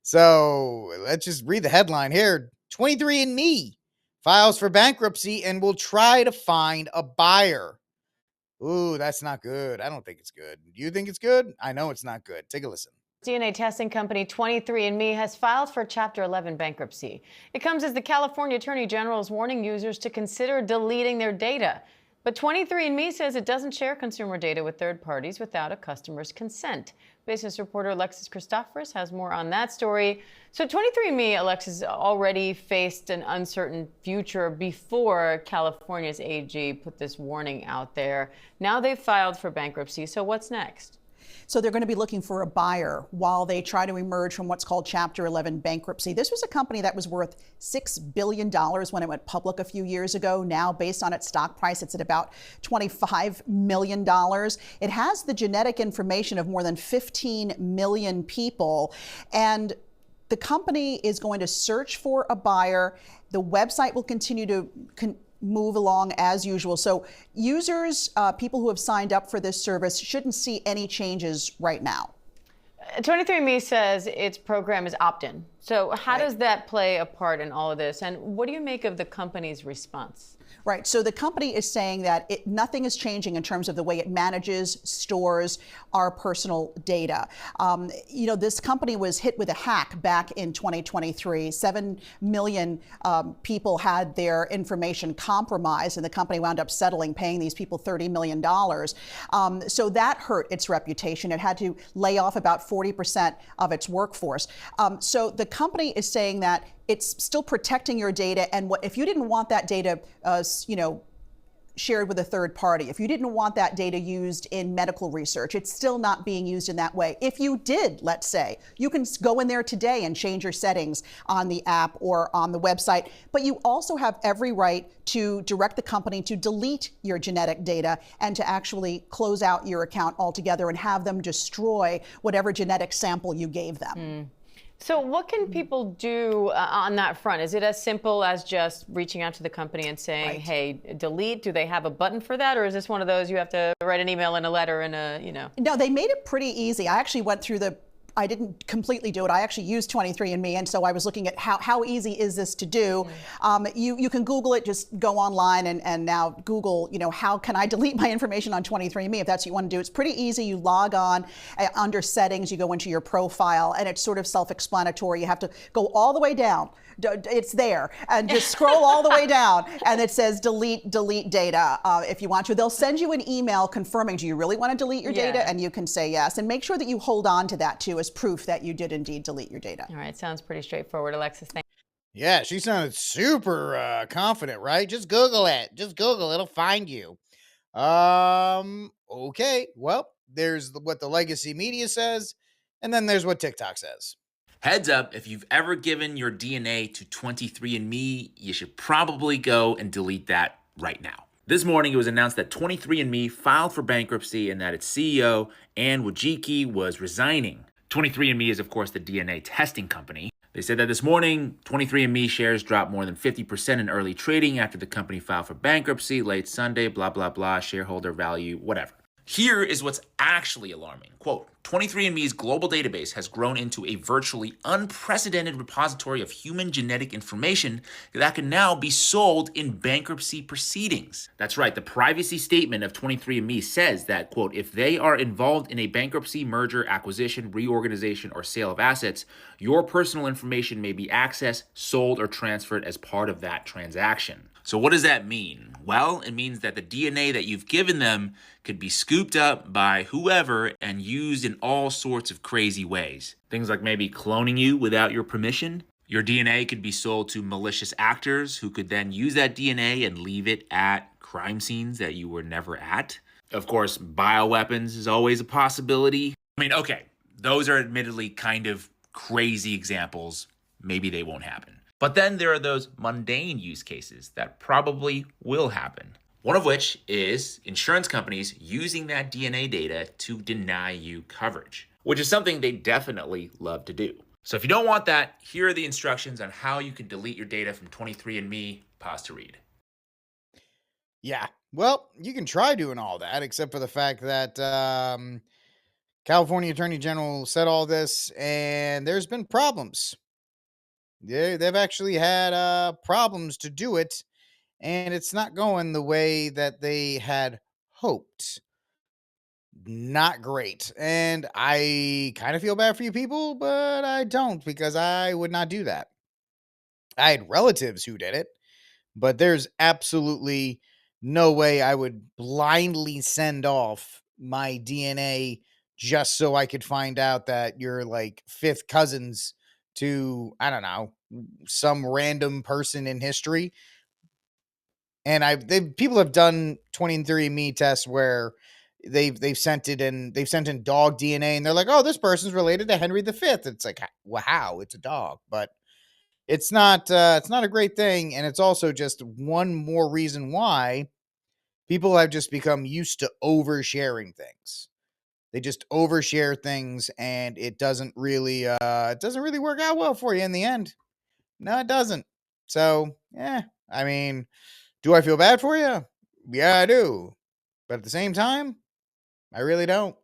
So let's just read the headline here. 23andMe files for bankruptcy and will try to find a buyer. Ooh, that's not good. I don't think it's good. Do you think it's good? I know it's not good. Take a listen. DNA testing company 23andMe has filed for Chapter 11 bankruptcy. It comes as the California Attorney General is warning users to consider deleting their data. But 23andMe says it doesn't share consumer data with third parties without a customer's consent. Business reporter Alexis Christoforous has more on that story. So 23andMe, Alexis, already faced an uncertain future before California's AG put this warning out there. Now they've filed for bankruptcy. So what's next? So they're going to be looking for a buyer while they try to emerge from what's called Chapter 11 bankruptcy. This was a company that was worth $6 billion when it went public a few years ago. Now, based on its stock price, it's at about $25 million. It has the genetic information of more than 15 million people. And the company is going to search for a buyer. The website will continue to move along as usual. So users, people who have signed up for this service, shouldn't see any changes right now. 23andMe says its program is opt-in. So how does that play a part in all of this? And what do you make of the company's response? Right. So the company is saying that nothing is changing in terms of the way it manages, stores our personal data. This company was hit with a hack back in 2023. 7 million people had their information compromised, and the company wound up settling, paying these people $30 million. So that hurt its reputation. It had to lay off about 40% of its workforce. So the company is saying that it's still protecting your data, and if you didn't want that data, shared with a third party, if you didn't want that data used in medical research, it's still not being used in that way. If you did, let's say, you can go in there today and change your settings on the app or on the website, but you also have every right to direct the company to delete your genetic data and to actually close out your account altogether and have them destroy whatever genetic sample you gave them. So what can people do on that front? Is it as simple as just reaching out to the company and saying, hey, delete? Do they have a button for that? Or is this one of those you have to write an email and a letter and No, they made it pretty easy. I actually went through I didn't completely do it. I actually used 23andMe, and so I was looking at how easy is this to do. You can Google it, just go online and now Google, how can I delete my information on 23andMe if that's what you want to do. It's pretty easy. You log on under settings, you go into your profile, and it's sort of self-explanatory. You have to go all the way down. It's there, and just scroll all the way down, and it says delete data if you want to. They'll send you an email confirming, do you really want to delete your data? And you can say yes, and make sure that you hold on to that too as proof that you did indeed delete your data. All right, sounds pretty straightforward, Alexis. Thank you. Yeah, she sounded super confident, right? Just Google it. Just Google, it'll find you. Okay, well, there's what the legacy media says, and then there's what TikTok says. Heads up, if you've ever given your DNA to 23andMe, you should probably go and delete that right now. This morning, it was announced that 23andMe filed for bankruptcy and that its CEO, Ann Wojcicki, was resigning. 23andMe is, of course, the DNA testing company. They said that this morning, 23andMe shares dropped more than 50% in early trading after the company filed for bankruptcy late Sunday, blah, blah, blah, shareholder value, whatever. Here is what's actually alarming. Quote, 23andMe's global database has grown into a virtually unprecedented repository of human genetic information that can now be sold in bankruptcy proceedings. That's right. The privacy statement of 23andMe says that, quote, if they are involved in a bankruptcy, merger, acquisition, reorganization, or sale of assets, your personal information may be accessed, sold, or transferred as part of that transaction. So what does that mean? Well, it means that the DNA that you've given them could be scooped up by whoever and used in all sorts of crazy ways. Things like maybe cloning you without your permission. Your DNA could be sold to malicious actors who could then use that DNA and leave it at crime scenes that you were never at. Of course, bioweapons is always a possibility. Okay, those are admittedly kind of crazy examples. Maybe they won't happen. But then there are those mundane use cases that probably will happen. One of which is insurance companies using that DNA data to deny you coverage, which is something they definitely love to do. So if you don't want that, here are the instructions on how you can delete your data from 23andMe. Pause to read. Yeah, well, you can try doing all that, except for the fact that California Attorney General said all this, and there's been problems. They've actually had problems to do it, and it's not going the way that they had hoped. Not great. And I kind of feel bad for you people, but I don't, because I would not do that. I had relatives who did it, but there's absolutely no way I would blindly send off my DNA just so I could find out that you're like fifth cousins to, I don't know, some random person in history. And people have done 23andMe tests where they've sent in dog DNA, and they're like, oh, this person's related to Henry V. It's like, well, how? It's a dog. But it's not a great thing, and it's also just one more reason why people have just become used to oversharing things. They just overshare things, and it doesn't really work out well for you in the end. No, it doesn't. So, yeah, I mean, do I feel bad for you? Yeah, I do. But at the same time, I really don't.